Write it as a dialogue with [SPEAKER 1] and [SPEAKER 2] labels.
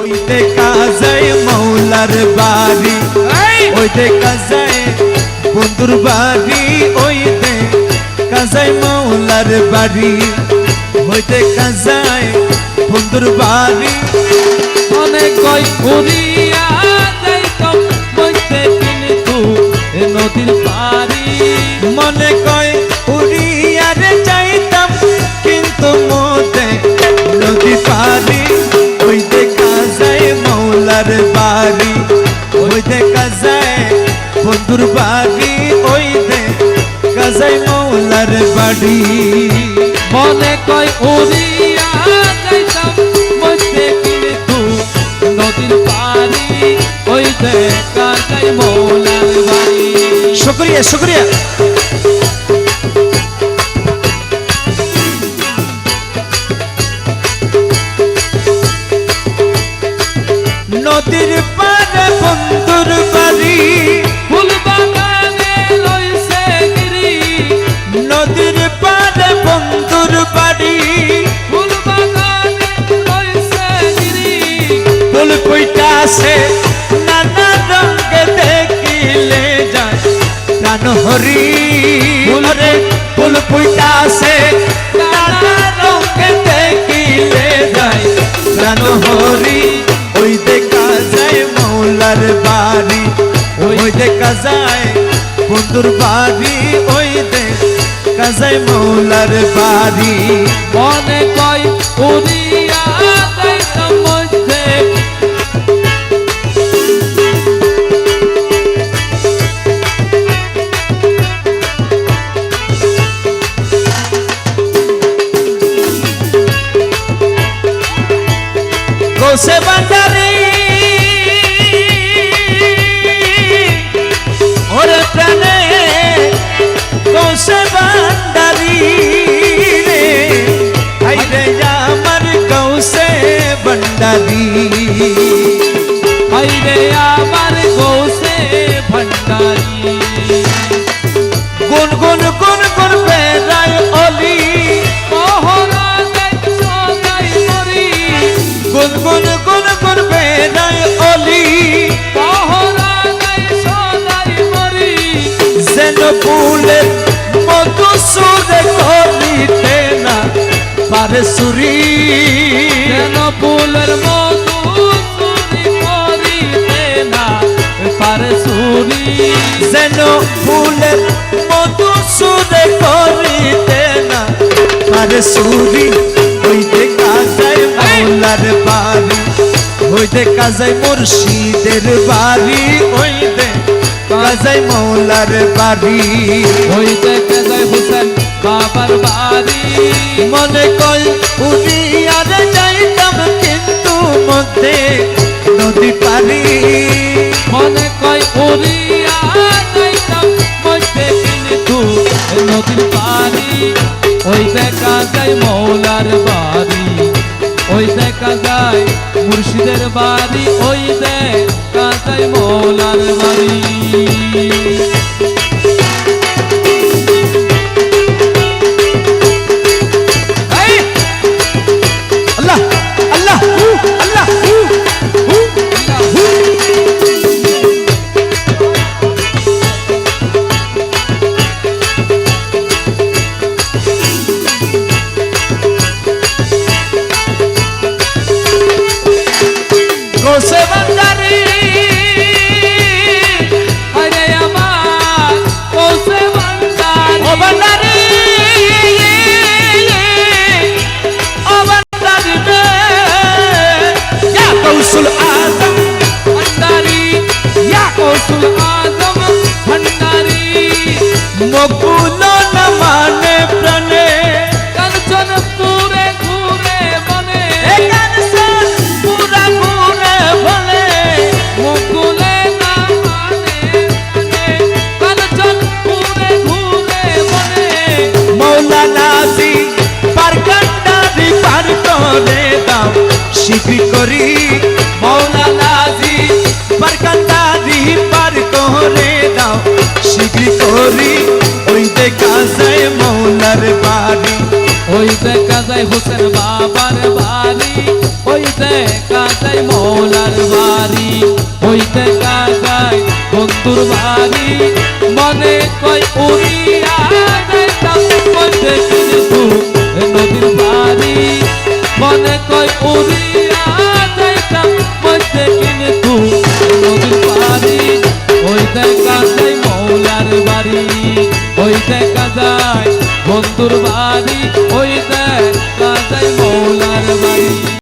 [SPEAKER 1] ওই দেখা যায় মৌলার বাড়ি, ওই দেখা যায় বন্ধুর বাড়ি, ওই দেখা যায় মৌলার বাড়ি, ওই দেখা যায় বন্ধুর বাড়ি।
[SPEAKER 2] অনেক কই উড়িয়া যাইতাম বইতে কিন্তু নদীর পাড়ি,
[SPEAKER 1] মনে কয় উড়িয়া রে যাইতাম কিন্তু মোতে নদী পারি। ওই দেখা যায় মৌলার বাড়ি, ওই দেখা যায় বন্ধুর বাড়ি, ওই দেখা যায় মৌলার বাড়ি।
[SPEAKER 2] মনে কই উড়িয়া যাইতাম বইতে কিন্তু নদীর পাড়ি, ওই দেখা যায় মৌলার বাড়ি।
[SPEAKER 1] শুকরিয়া শুকরিয়া। নদীর পারে বন্ধুর বাড়ি,
[SPEAKER 2] ফুল বাগানে রইছে গিরি,
[SPEAKER 1] নদীর পারে বন্ধুর বাড়ি,
[SPEAKER 2] ফুল বাগানে রইছে গিরি।
[SPEAKER 1] ফুল ফুইটাছে নানা রঙে দেখিলে যায় প্রাণ হরি। রে ফুল ফুইটাছে নানা রঙে দেখিলে যায় প্রাণ হরি। ওই দেখা যায় মৌলার বাড়ি, ওই দেখা যায় বন্ধুর বাড়ি, ওই দেখা যায় মৌলার বাড়ি।
[SPEAKER 2] মনে কই উড়িয়া যাইতাম মধ্যে
[SPEAKER 1] গোসে বান্দারি ওরে প্রাণে গোসে বান্দারি রে, আইরে আমার গৌসে বান্দারি,
[SPEAKER 2] আইরে আমার গৌসে ভান্ডারি।
[SPEAKER 1] গুন গুন গুন গুন বেড়ায় অলি,
[SPEAKER 2] মহরা দেখছো যাই মরি,
[SPEAKER 1] গুন গুন গুন গুন বেড়ায় অলি,
[SPEAKER 2] মহরা দেখছো যাই মরি।
[SPEAKER 1] যেন ফুলের মধু সুরে করিতে না পারে সুরি,
[SPEAKER 2] যেন ফুলের মধু চুরি করিতে না পারে চুরি।
[SPEAKER 1] যেন ফুলের মধু সুরে করিতে না পারে সুরি। ওই দেখা যায় মৌলার বাড়ি, ওই দেখা যায় মুর্শিদের বাড়ি, ওই দেখা যায় মৌলার বাড়ি।
[SPEAKER 2] ওই দেখে যায় হুসেন বাবার বাড়ি।
[SPEAKER 1] মনে কয় উড়িয়া রে যাইতাম কিন্তু মধ্যে নদী পারি।
[SPEAKER 2] মনে কয় উড়িয়া যাইতাম মধ্যে কিন্তু নদীর পাড়ি, ওই দেখা যায় মৌলার বাড়ি, ওই দেখা যায় মুর্শিদের বাড়ি, ওই দেখা যায় মৌলার বাড়ি।
[SPEAKER 1] আল্লাহ আল্লাহ আল্লাহ। গোসে বান্দারি
[SPEAKER 2] আরে আমার গৌসে ভান্ডারি,
[SPEAKER 1] ও বান্দারি, ও বান্দারি রে, ইয়া গৌসুল আজম
[SPEAKER 2] ভান্ডারি, ইয়া গৌসুল আজম ভান্ডারি।
[SPEAKER 1] মকুল না মানে প্রাণে,
[SPEAKER 2] কাঞ্চন পুরে ঘুরে বনে,
[SPEAKER 1] এ কানসন পুরা ঘুরে বলে,
[SPEAKER 2] মুকুলে না মানে কাঞ্চন পুরে ঘুরে বনে।
[SPEAKER 1] মৌলানাজি পার কান্ডারি পার করে দাও শিখি করি। মৌলানাজি পার কান্ডারি পার করে দাও শিখি করি। ওই দেখা যায় মৌলার বাড়ি,
[SPEAKER 2] ওই দেখা যায় হোসেন বাবার বাড়ি, ওই দেখা যায় মৌলার বাড়ি, ওই দেখা যায় বন্ধুর বাড়ি। মনে কয় উড়িয়া যাইতাম মধ্যে কিন্তু নদীর বাড়ি, মনে কয় উড়িয়া যাইতাম মধ্যে কিন্তু নদীর বাড়ি। ওই দেখা যায় মৌলার বাড়ি, ওই দেখা যায় বন্ধুর বাড়ি, ওই দেখা